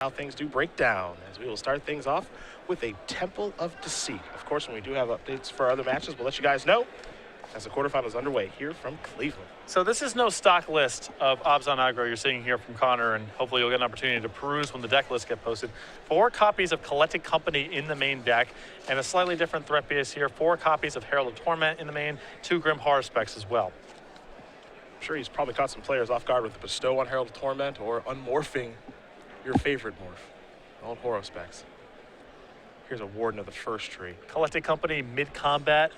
How things do break down, as we will start things off with a Temple of Deceit. Of course, when we do have updates for other matches, we'll let you guys know as the quarterfinals is underway here from Cleveland. So this is no stock list of Obs on Aggro you're seeing here from Connor, and hopefully you'll get an opportunity to peruse when the deck lists get posted. 4 copies of Collected Company in the main deck, and a slightly different threat base here. 4 copies of Herald of Torment in the main, 2 Grim Horror specs as well. I'm sure he's probably caught some players off guard with the Bestow on Herald of Torment or unmorphing your favorite morph, old Horror specs. Here's a Warden of the First Tree. Collected Company mid-combat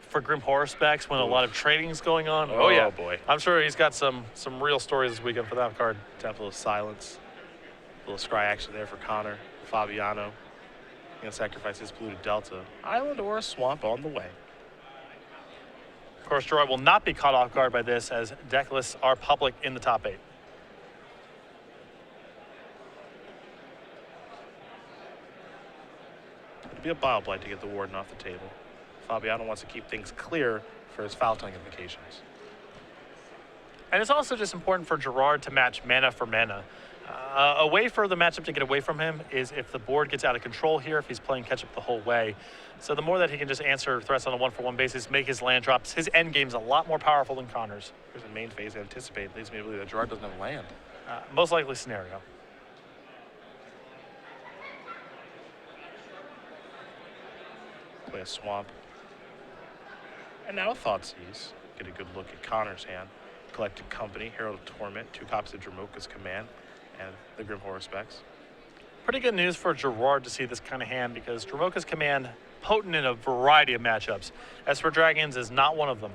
for Grim Horror specs when a lot of trading's going on. Oh yeah, boy. I'm sure he's got some real stories this weekend for that card. Temple of Silence. A little scry action there for Connor. Fabiano. Gonna sacrifice his blue to Delta. Island or a swamp on the way. Of course, Gerard will not be caught off guard by this, as deck lists are public in the top 8. It'll be a Bile Blight to get the Warden off the table. Fabiano wants to keep things clear for his foul tongue invocations. And it's also just important for Gerard to match mana for mana. A way for the matchup to get away from him is if the board gets out of control here, if he's playing catch-up the whole way. So the more that he can just answer threats on a one-for-one basis, make his land drops, his end game's a lot more powerful than Connor's. Here's the main phase anticipate. Leads me to believe that Gerard doesn't have land. Most likely scenario. Play a swamp. And now a Thoughtseize. Get a good look at Connor's hand. Collected Company, Herald of Torment, 2 copies of Dromoka's Command, and the Grim Horror specs. Pretty good news for Gerard to see this kind of hand, because Dromoka's Command, potent in a variety of matchups. As for Dragons, is not one of them.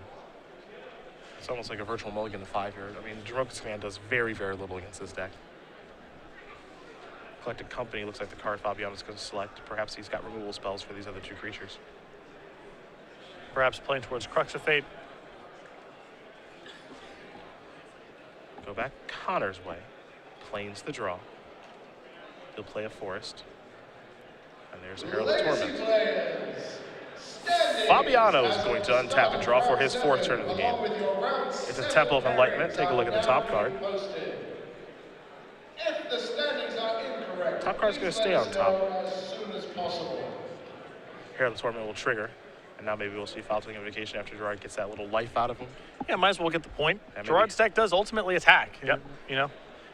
It's almost like a virtual mulligan to 5 here. I mean, Dromoka's Command does very, very little against this deck. Collected Company looks like the card Fabiano's going to select. Perhaps he's got removal spells for these other 2 creatures. Perhaps playing towards Crux of Fate. Go back Connor's way. Plains the draw. He'll play a Forest. And there's a Herald of Torment. Fabiano is going to untap and draw for his 4th turn of the game. It's a Temple of Enlightenment. Take a look at the top card. Top card's going to stay on top. Herald of Torment will trigger. And now maybe we'll see foul tongue invocation after Gerard gets that little life out of him. Yeah, might as well get the point. Gerard's deck does ultimately attack. Yep. You know,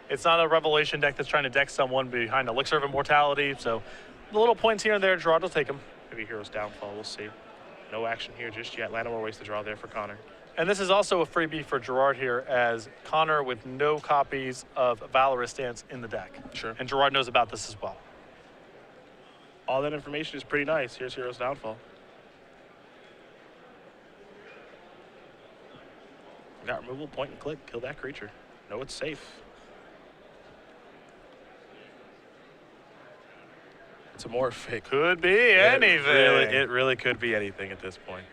it's not a Revelation deck that's trying to deck someone behind Elixir of Immortality. So the little points here and there, Gerard will take them. Maybe Hero's Downfall, we'll see. No action here just yet. Llanowar waits the draw there for Connor. And this is also a freebie for Gerard here, as Connor with no copies of Valorous Stance in the deck. Sure. And Gerard knows about this as well. All that information is pretty nice. Here's Hero's Downfall. Got removal, point and click, kill that creature. No, it's safe. It's a morph. It could be anything. It really could be anything at this point.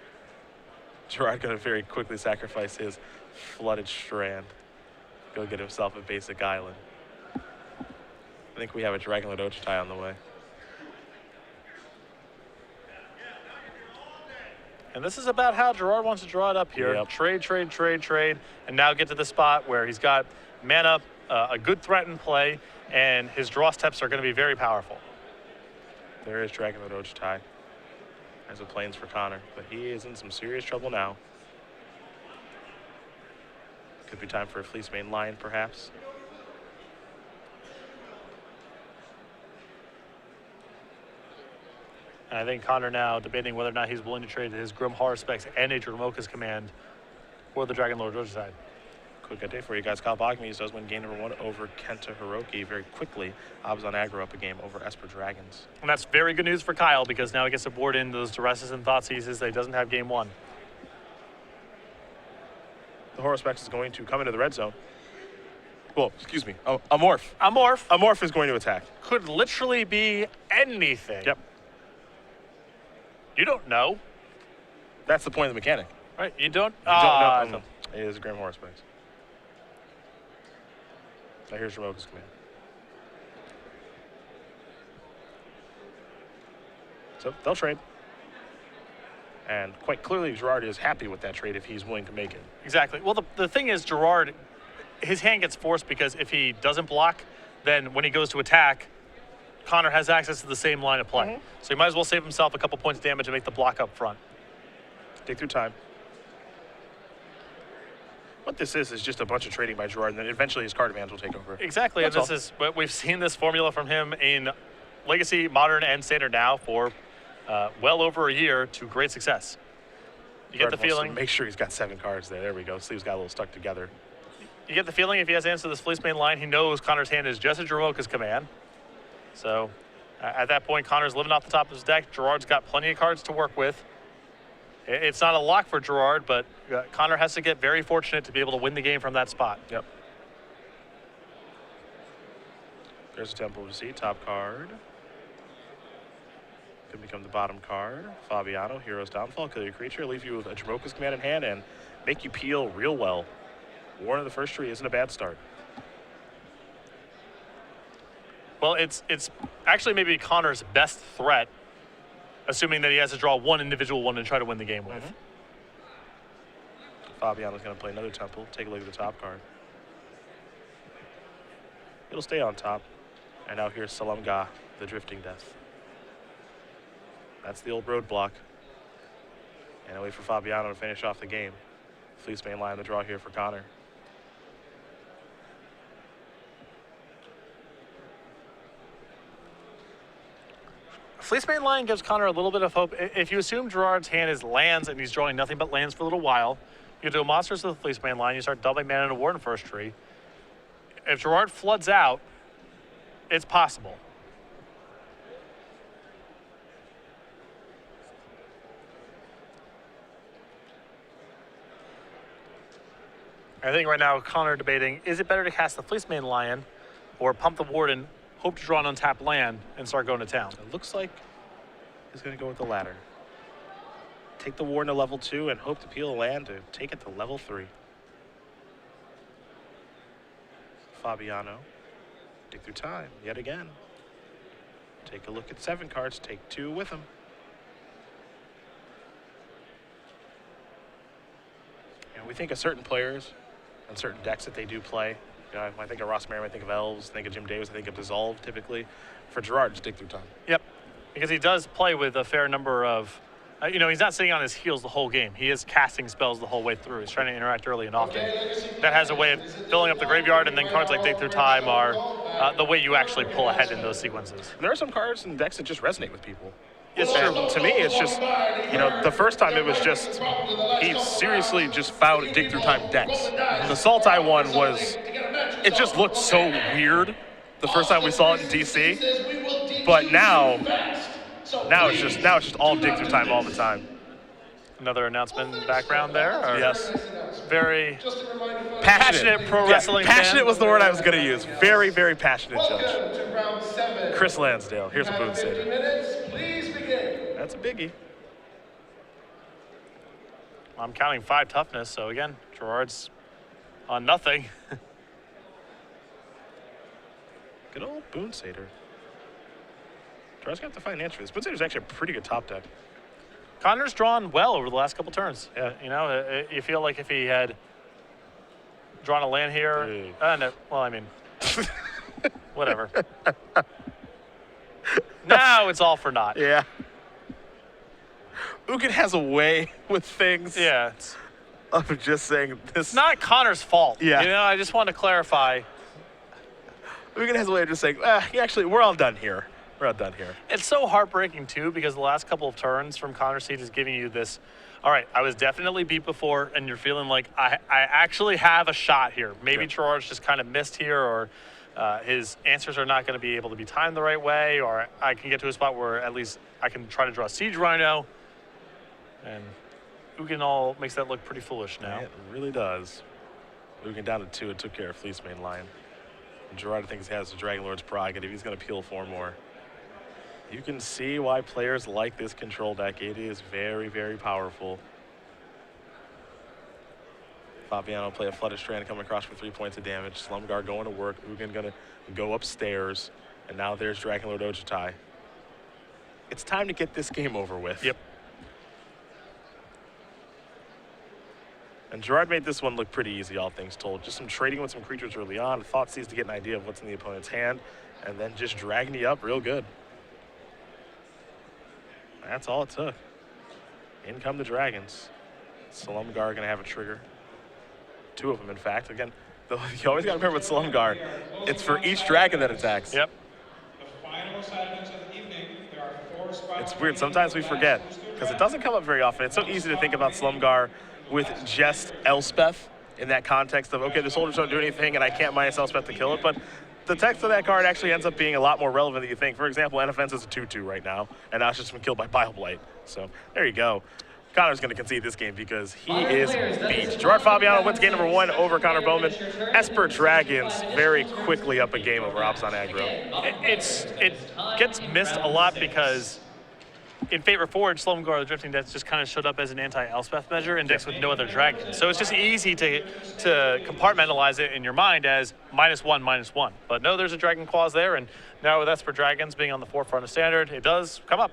Gerard gonna very quickly sacrifice his Flooded Strand. Go get himself a basic island. I think we have a Dragonlord Ochitai on the way. And this is about how Gerard wants to draw it up here. Yep. Trade, and now get to the spot where he's got mana, a good threat in play, and his draw steps are going to be very powerful. There is Dragonlord Ochitai as it plains for Connor, but he is in some serious trouble now. Could be time for a Fleece Mane Lion, perhaps. And I think Connor now debating whether or not he's willing to trade his Grim Horror specs and a Dromoka's Command for the Dragonlord Ochitai. Quick update for you guys. Kyle Bogmees does win game number 1 over Kenta Hiroki very quickly. Obs on Aggro up a game over Esper Dragons. And that's very good news for Kyle, because now he gets to board in those Duresses and Thoughtseizes that he doesn't have game 1. The Horror Specs is going to come into the red zone. Well, excuse me, a Morph. A Morph. A Morph is going to attack. Could literally be anything. Yep. You don't know. That's the point of the mechanic. Right, you don't? You don't know. It is a Grim Horror Specs. Now here's Dromoka's Command. So they'll trade. And quite clearly, Gerard is happy with that trade if he's willing to make it. Exactly. Well, the thing is, Gerard, his hand gets forced because if he doesn't block, then when he goes to attack, Connor has access to the same line of play. So he might as well save himself a couple points of damage and make the block up front. Dig through time. What this is just a bunch of trading by Gerard, and then eventually his card advantage will take over. Exactly, That's and this is, but we've seen this formula from him in Legacy, Modern, and Standard now for well over a year to great success. You get the feeling. Make sure he's got 7 cards there. There we go. Sleeves got a little stuck together. You get the feeling if he has answer to this Fleece main line, he knows Connor's hand is just as Jaroka's command. So at that point, Connor's living off the top of his deck. Gerard's got plenty of cards to work with. It's not a lock for Gerard, but Connor has to get very fortunate to be able to win the game from that spot. Yep. There's a Temple of Deceit, top card. Could become the bottom card. Fabiano, Hero's Downfall, kill your creature, leave you with a Jaroka's command in hand, and make you peel real well. Warren of the first tree isn't a bad start. Well, it's actually maybe Connor's best threat, assuming that he has to draw one individual one and try to win the game with. Fabiano's going to play another Temple. Take a look at the top card. It'll stay on top. And now here's Salamga, the Drifting Death. That's the old roadblock. And I wait for Fabiano to finish off the game. Fleece main line the draw here for Connor. Fleece main line gives Connor a little bit of hope. If you assume Gerard's hand is lands and he's drawing nothing but lands for a little while, you do monsters with the Fleece main line, you start doubling mana in a Warden first tree. If Gerard floods out, it's possible. I think right now Connor debating, is it better to cast the Fleece main lion or pump the Warden, hope to draw an untapped land, and start going to town? It looks like he's going to go with the latter. Take the Warden to level 2 and hope to peel a land to take it to level 3. Fabiano, dig through time yet again. Take a look at 7 cards, take 2 with him. And we think of certain players and certain decks that they do play. You know, I think of Ross Merriman, I think of Elves, I think of Jim Davis, I think of Dissolve typically. For Gerard, just dig through time. Yep, because he does play with a fair number of, you know, he's not sitting on his heels the whole game. He is casting spells the whole way through. He's trying to interact early and often. That has a way of filling up the graveyard, and then cards like Dig Through Time are the way you actually pull ahead in those sequences. And there are some cards and decks that just resonate with people. It's true. To me, it's just, you know, the first time it was just, he seriously just found Dig Through Time decks. The Sultai one was, it just looked so weird the first time we saw it in DC. But now it's just all Dig Through Time all the time. Another announcement in the background there. Yes. Very passionate pro wrestling fan. Passionate was the word I was going to use. Very, very passionate judge. Chris Lansdale. Here's a boon saver. That's a biggie. I'm counting 5 toughness, so again, Gerard's on nothing. Good old Boon Satyr. Gerard's got to find an answer for this. Boon Satyr's actually a pretty good top deck. Connor's drawn well over the last couple turns. Yeah. You know, you feel like if he had drawn a land here, no, well, I mean, whatever. Now it's all for naught. Yeah. Ugin has a way with things. Yeah. Of just saying this. It's not Connor's fault. Yeah. You know, I just want to clarify. Ugin has a way of just saying, actually, we're all done here. We're all done here. It's so heartbreaking, too, because the last couple of turns from Connor's seat is giving you this, all right, I was definitely beat before, and you're feeling like I actually have a shot here. Maybe Gerard's just kind of missed here, or his answers are not going to be able to be timed the right way, or I can get to a spot where at least I can try to draw Siege Rhino. And Ugin all makes that look pretty foolish now. It really does. Ugin down to 2 and took care of Fleece main line. And Gerard thinks he has the Dragon Lord's prerogative. He's going to peel 4 more. You can see why players like this control deck. It is very, very powerful. Fabiano play a Flooded Strand coming across for 3 points of damage. Slumgar going to work. Ugin going to go upstairs. And now there's Dragon Lord Ojutai. It's time to get this game over with. Yep. And Gerard made this one look pretty easy, all things told. Just some trading with some creatures early on. Thought seized to get an idea of what's in the opponent's hand. and then just dragging you up real good. That's all it took. In come the dragons. Slumgar going to have a trigger. 2 of them, in fact. Again, you always got to remember with Slumgar, it's for each dragon that attacks. Yep. It's weird. Sometimes we forget because it doesn't come up very often. It's so easy to think about Slumgar with just Elspeth in that context of, okay, the soldiers don't do anything and I can't minus Elspeth to kill it. But the text of that card actually ends up being a lot more relevant than you think. For example, Enoffense is a 2-2 right now, and now it's just been killed by Bile Blight. So there you go. Connor's going to concede this game because he is beat. Gerard Fabiano wins game number 1 over Connor Bowman. Esper Dragons very quickly up a game over Ops on aggro. It gets missed a lot because in Fate Forward, Slumgar, the Drifting Death, just kind of showed up as an anti-Elspeth measure in decks with no other dragons. So it's just easy to compartmentalize it in your mind as -1/-1. But no, there's a Dragon Clause there, and now with Esper Dragons being on the forefront of Standard, it does come up.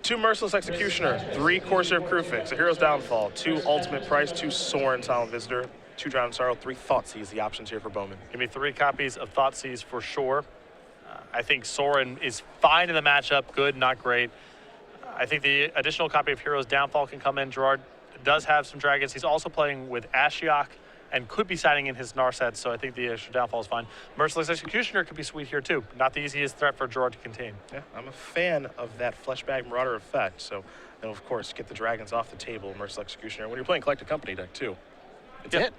2 Merciless Executioner, 3 Corsair Crewfix, a Hero's Downfall, 2 Ultimate Price, 2 Sorin Silent Visitor, 2 Drown in Sorrow, 3 Thoughtseize, the options here for Bowman. Give me 3 copies of Thoughtseize for sure. I think Sorin is fine in the matchup, good, not great. I think the additional copy of Hero's Downfall can come in. Gerard does have some dragons. He's also playing with Ashiok and could be signing in his Narset, so I think the extra Downfall is fine. Merciless Executioner could be sweet here too. Not the easiest threat for Gerard to contain. Yeah, I'm a fan of that Fleshbag Marauder effect, so then of course get the dragons off the table, Merciless Executioner. When you're playing Collected Company deck too, it's a hit.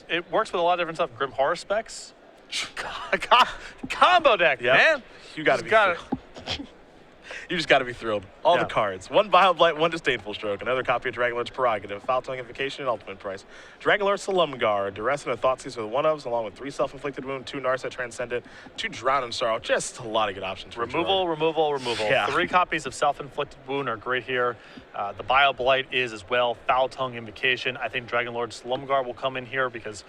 It works with a lot of different stuff. Grim Horror specs. Combo deck, man. You got to be You just got to be thrilled. All the cards. 1 Bile Blight, 1 Disdainful Stroke, another copy of Dragonlord's Prerogative, Foul Tongue Invocation, and Ultimate Price. Dragonlord Slumgar, Duress and a Thoughtseize with 1-ofs, along with 3 Self-Inflicted Wound, 2 Narset Transcendent, 2 Drown in Sorrow. Just a lot of good options. Removal. Yeah. 3 copies of Self-Inflicted Wound are great here. The Bile Blight is as well. Foul Tongue Invocation. I think Dragonlord Slumgar will come in here because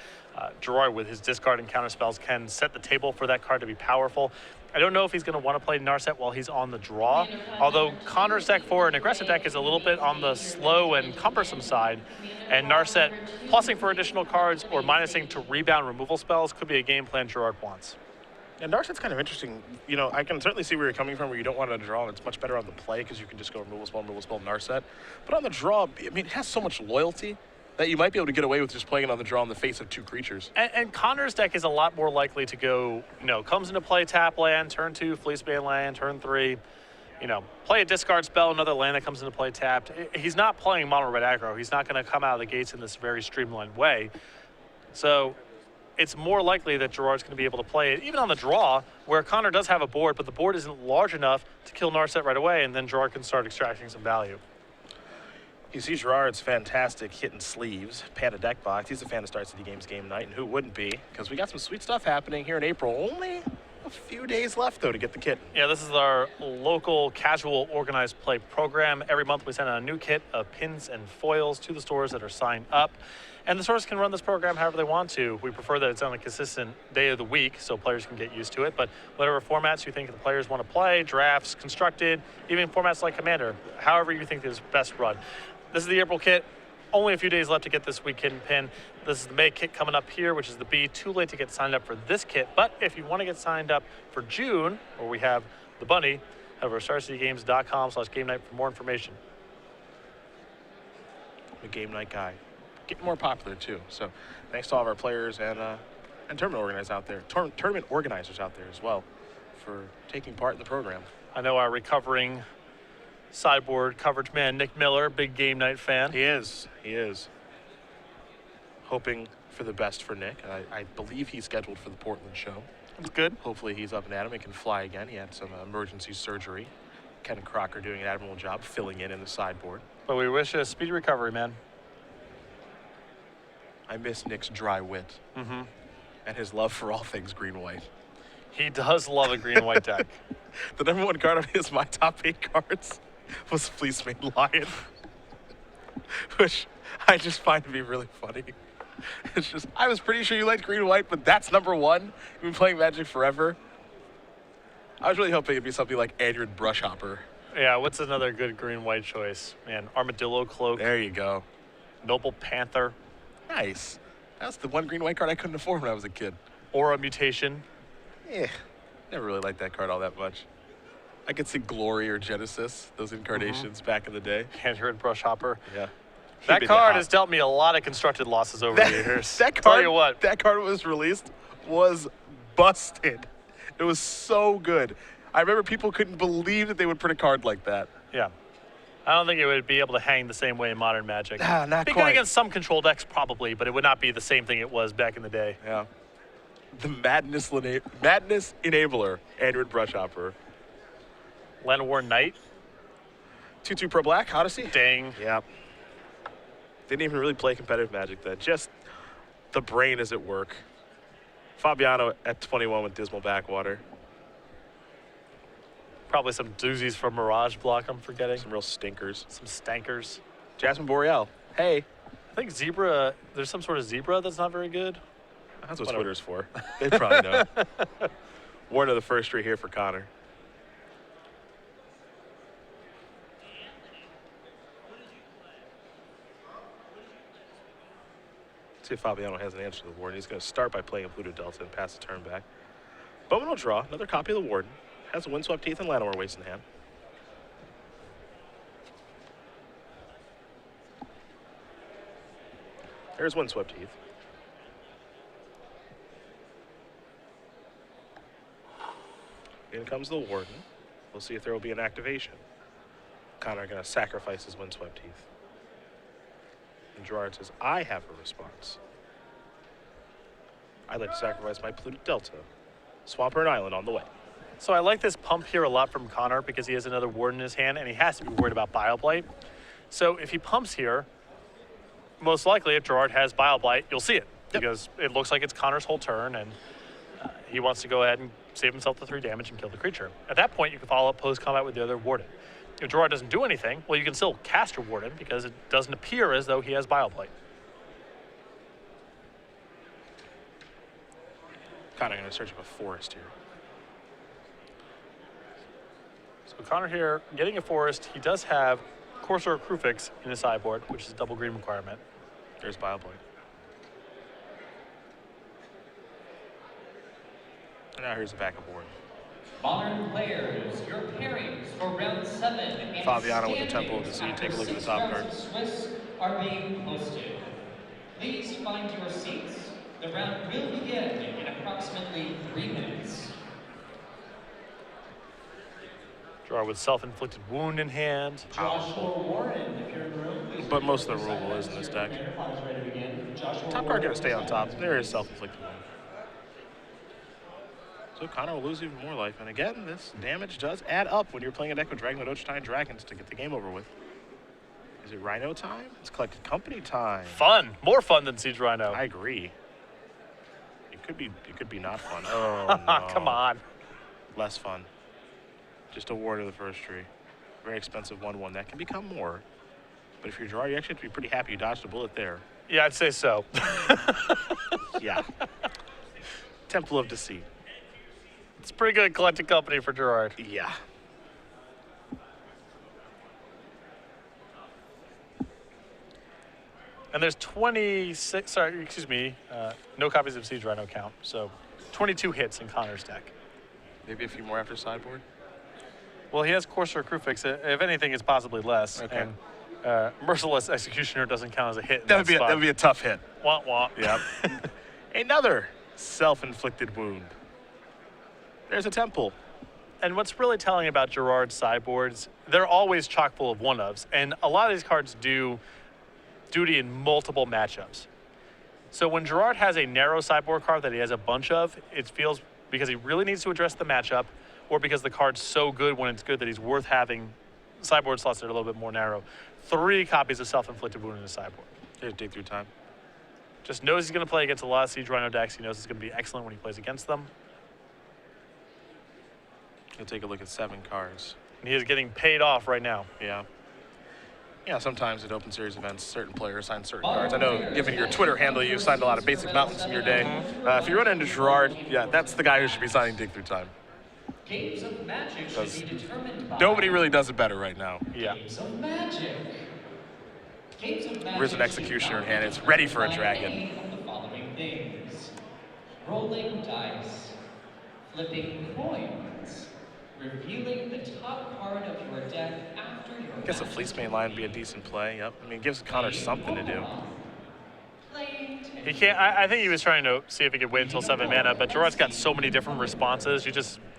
Gerard, with his discard and counter spells, can set the table for that card to be powerful. I don't know if he's going to want to play Narset while he's on the draw, although Connor's deck for an aggressive deck is a little bit on the slow and cumbersome side, and Narset plussing for additional cards or minusing to rebound removal spells could be a game plan Gerard wants. And Narset's kind of interesting. You know, I can certainly see where you're coming from, where you don't want to draw, and it's much better on the play because you can just go removal spell, Narset. But on the draw, I mean, it has so much loyalty that you might be able to get away with just playing it on the draw in the face of 2 creatures. And Connor's deck is a lot more likely to go, comes into play, tap land, turn 2, Fleecebane land, turn 3, play a discard spell, another land that comes into play tapped. He's not playing mono red aggro. He's not going to come out of the gates in this very streamlined way. So it's more likely that Gerard's going to be able to play it, even on the draw, where Connor does have a board, but the board isn't large enough to kill Narset right away, and then Gerard can start extracting some value. You see Gerard's fantastic hitting sleeves, Panda deck box. He's a fan of Star City Games game night, and who wouldn't be? Because we got some sweet stuff happening here in April. Only a few days left, though, to get the kit. Yeah, this is our local casual organized play program. Every month we send out a new kit of pins and foils to the stores that are signed up. And the stores can run this program however they want to. We prefer that it's on a consistent day of the week so players can get used to it. But whatever formats you think the players want to play, drafts, constructed, even formats like Commander, however you think is best run. This is the April kit. Only a few days left to get this week kit and pin. This is the May kit coming up here, which is the B. Too late to get signed up for this kit. But if you want to get signed up for June, where we have the bunny, head over to starcitygames.com/game night for more information. The game night guy. Getting more popular, too. So thanks to all of our players and tournament organizers out there. Tournament organizers out there as well for taking part in the program. I know our recovering sideboard coverage man, Nick Miller, big game night fan. He is. Hoping for the best for Nick. I believe he's scheduled for the Portland show. That's good. Hopefully he's up and at him and can fly again. He had some emergency surgery. Ken Crocker doing an admirable job filling in the sideboard. But we wish you a speedy recovery, man. I miss Nick's dry wit and his love for all things green-white. He does love a green-white deck. The number 1 card on his my top 8 cards was Fleecebane Lion, which I just find to be really funny. It's just, I was pretty sure you liked green and white, but that's number 1. You've been playing Magic forever. I was really hoping it'd be something like Adrian Brushhopper. Yeah, what's another good green-white choice? Man, Armadillo Cloak. There you go. Noble Panther. Nice. That's the one green-white card I couldn't afford when I was a kid. Aura Mutation. Never really liked that card all that much. I could see Glory or Genesis, those incarnations back in the day. Handherd Brush Hopper. Yeah. That card has dealt me a lot of constructed losses over the years. That card, Tell you what. that card was released was busted. It was so good. I remember people couldn't believe that they would print a card like that. Yeah. I don't think it would be able to hang the same way in Modern Magic. Not Be quite. good against some control decks, probably, but it would not be the same thing it was back in the day. Yeah. The Madness Enabler, Android Brush Hopper. Llanowar Knight. 2/2 Pro Black, Odyssey. Dang. Yeah. Didn't even really play competitive Magic then. Just the brain is at work. Fabiano at 21 with Dismal Backwater. Probably some doozies from Mirage Block I'm forgetting. Some real stinkers. Some stankers. Jasmine Boreal. Hey. I think Zebra, there's some sort of Zebra that's not very good. That's what Twitter's for. They probably know. Warren of the first tree here for Connor. See if Fabiano has an answer to the Warden. He's going to start by playing a Pluto Delta and pass the turn back. Bowman will draw another copy of the Warden. Has a Windswept Teeth and Llanowar Waste in hand. There's Windswept Teeth. In comes the Warden. We'll see if there will be an activation. Connor going to sacrifice his Windswept Teeth. And Gerard says, I have a response. I'd like to sacrifice my Pluto Delta. Swampert Island on the way. So I like this pump here a lot from Connor because he has another Warden in his hand and he has to be worried about Bioblight. So if he pumps here, most likely if Gerard has Bioblight, you'll see it. Yep. Because it looks like it's Connor's whole turn and he wants to go ahead and save himself the 3 damage and kill the creature. At that point, you can follow up post-combat with the other Warden. If Gerard doesn't do anything, well, you can still cast your Warden because it doesn't appear as though he has Bioblight. Connor going to search up a forest here. So Connor here, getting a forest, he does have Courser or Crufix in his sideboard, which is a double green requirement. There's Bioblight. And now here's the backup board. Modern players, your pairings for round 7 and Fabiano with the Temple of the Sea. Take a look at the top card. Swiss are being posted. Please find your seats. The round will begin in approximately 3 minutes. Gerard with self-inflicted wound in hand. Joshua Warren, if you're in the room, please. But most of the rule is in this deck. Top card going to stay on top. There is self-inflicted wound. So Connor will lose even more life. And again, this damage does add up when you're playing a deck with Dragon Odochitine Dragons to get the game over with. Is it Rhino time? It's Collected Company time. Fun. More fun than Siege Rhino. I agree. It could be not fun. Oh, no. Come on. Less fun. Just a ward of the first tree. Very expensive 1/1. That can become more. But if you're Gerard, you actually have to be pretty happy you dodged a bullet there. Yeah, I'd say so. Yeah. Temple of Deceit. It's pretty good collecting company for Gerard. Yeah. And there's 26, sorry, excuse me, no copies of Siege Rhino count. So 22 hits in Connor's deck. Maybe a few more after sideboard? Well, he has Courser Crufix. If anything, it's possibly less. Okay. And Merciless Executioner doesn't count as a hit. That would be a tough hit. Wah, wah. Yep. Another self-inflicted wound. There's a Temple. And what's really telling about Gerard's sideboards, they're always chock full of one-ofs. And a lot of these cards do duty in multiple matchups. So when Gerard has a narrow sideboard card that he has a bunch of, it feels because he really needs to address the matchup or because the card's so good when it's good that he's worth having sideboard slots that are a little bit more narrow. 3 copies of Self-Inflicted Wound in his sideboard. Here's Dig Through Time. Just knows he's going to play against a lot of Siege Rhino decks. He knows it's going to be excellent when he plays against them. He'll take a look at 7 cards. And he is getting paid off right now. Yeah. Yeah, sometimes at Open Series events, certain players sign certain cards. I know, given your Twitter handle, you've signed a lot of Basic Mountains in your day. If you run into Gerard, yeah, that's the guy who should be signing Dig Through Time. Games of Magic should be determined by... Nobody really does it better right now. Yeah. Games of Magic. Games of Magic. Here's an Executioner in hand. It's ready for a dragon. Any of the following things: rolling dice, Flipping coins. Revealing the top card of your deck after your I guess a match Fleece is main line would be a complete. decent play. Yep. I mean, it gives Connor something to do. Playing He can't. I think he was trying to see if he could wait until 7 mana, but Gerard's got so many different responses.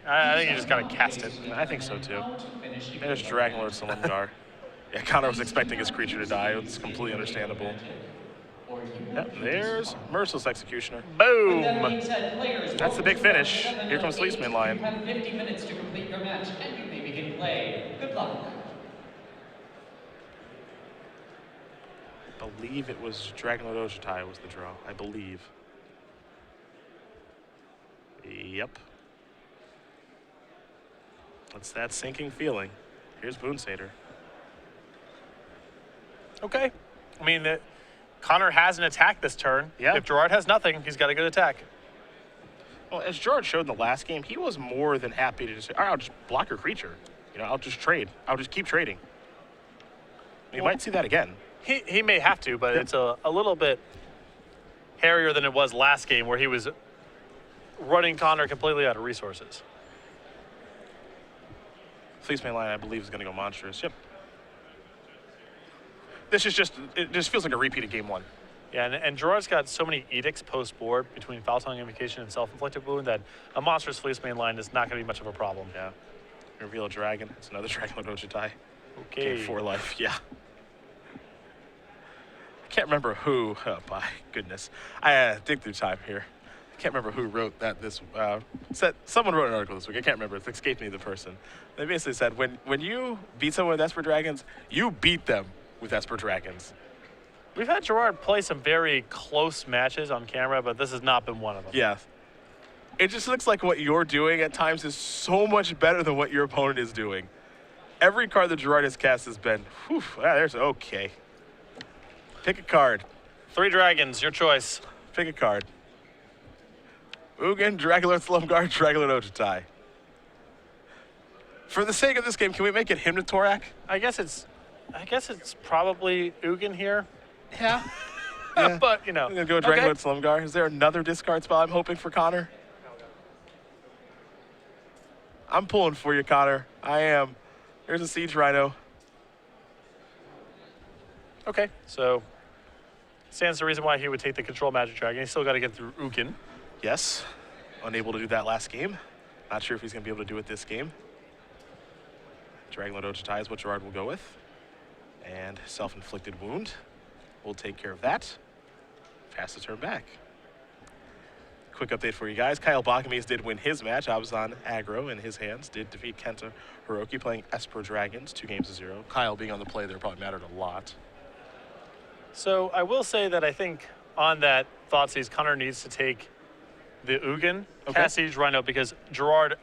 I think you just gotta cast it. I think so too. There's Dragon Lord Salimgar. Yeah, Connor was expecting his creature to die. It's completely understandable. Yep, there's Merciless Executioner. Boom. That's the big finish. Here comes Fleeceman Lion. You have 50 minutes to complete your match, and you may begin play. Good luck. I believe it was Dragon Lord Ojutai was the draw. I believe. Yep. That's that sinking feeling. Here's Boon Satyr. Okay. I mean, Connor has an attack this turn. Yeah. If Gerard has nothing, he's got a good attack. Well, as Gerard showed in the last game, he was more than happy to just say, all right, I'll just block your creature. You know, I'll just trade. I'll just keep trading. You might see that again. He may have to, but it's a little bit hairier than it was last game where he was running Connor completely out of resources. Fleeceman Lion, I believe, is going to go monstrous. Yep. This is just, it just feels like a repeat of game one. Yeah, and Gerard's got so many edicts post-board between Foul Tongue Invocation and Self-Inflicted Wound that a monstrous Fleece main line is not going to be much of a problem. Yeah. Reveal a dragon. It's another Dragon Lord Ojutai. Okay. Gain 4 life, yeah. I can't remember who, oh my goodness. I dig through time here. I can't remember who wrote that someone wrote an article this week. I can't remember. It escaped me the person. They basically said, when you beat someone with Esper Dragons, you beat them with Esper Dragons. We've had Gerard play some very close matches on camera, but this has not been one of them. Yeah. It just looks like what you're doing at times is so much better than what your opponent is doing. Every card that Gerard has cast has been, whew, there's okay. Pick a card. 3 dragons, your choice. Pick a card. Ugin, Dragon Lord Slumguard, Dragon Lord Ojutai. For the sake of this game, can we make it Hymnotorak? I guess it's probably Ugin here. Yeah. Yeah. But, you know. I'm going to go Dragon okay. Lord Slumgar. Is there another discard spell I'm hoping for Connor? I'm pulling for you, Connor. I am. There's a Siege Rhino. Okay, so stands the reason why he would take the Control Magic Dragon. He's still got to get through Ugin. Yes. Unable to do that last game. Not sure if he's going to be able to do it this game. Dragon Lord Ojutai is what Gerard will go with. And Self-Inflicted Wound. We'll take care of that. Pass the turn back. Quick update for you guys. Kyle Bakamis did win his match. Abzan aggro in his hands. Did defeat Kenta Hiroki playing Esper Dragons, 2-0. Kyle being on the play there probably mattered a lot. So I will say that I think on that Thoughtseize, Connor needs to take the Ugin, cast Siege Rhino, because Gerard,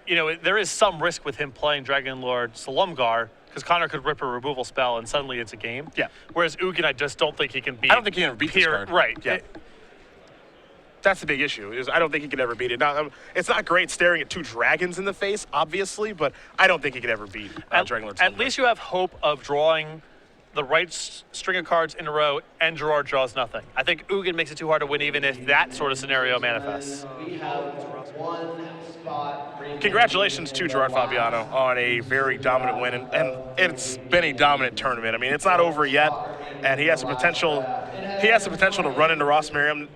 there is some risk with him playing Dragon Lord Salumgar, because Connor could rip a removal spell and suddenly it's a game. Yeah. Whereas Ugin, I just don't think he can beat. I don't think he can ever beat this card. Right. Yeah. That's the big issue, is I don't think he could ever beat it. Now, it's not great staring at 2 dragons in the face, obviously, but I don't think he could ever beat Dragon Lord Salumgar. At least you have hope of drawing the right string of cards in a row, and Gerard draws nothing. I think Ugin makes it too hard to win, even if that sort of scenario manifests. We have 1 spot. Congratulations to Gerard Fabiano on a very dominant win, and it's been a dominant tournament. I mean, it's not over yet, and he has the potential to run into Ross Merriam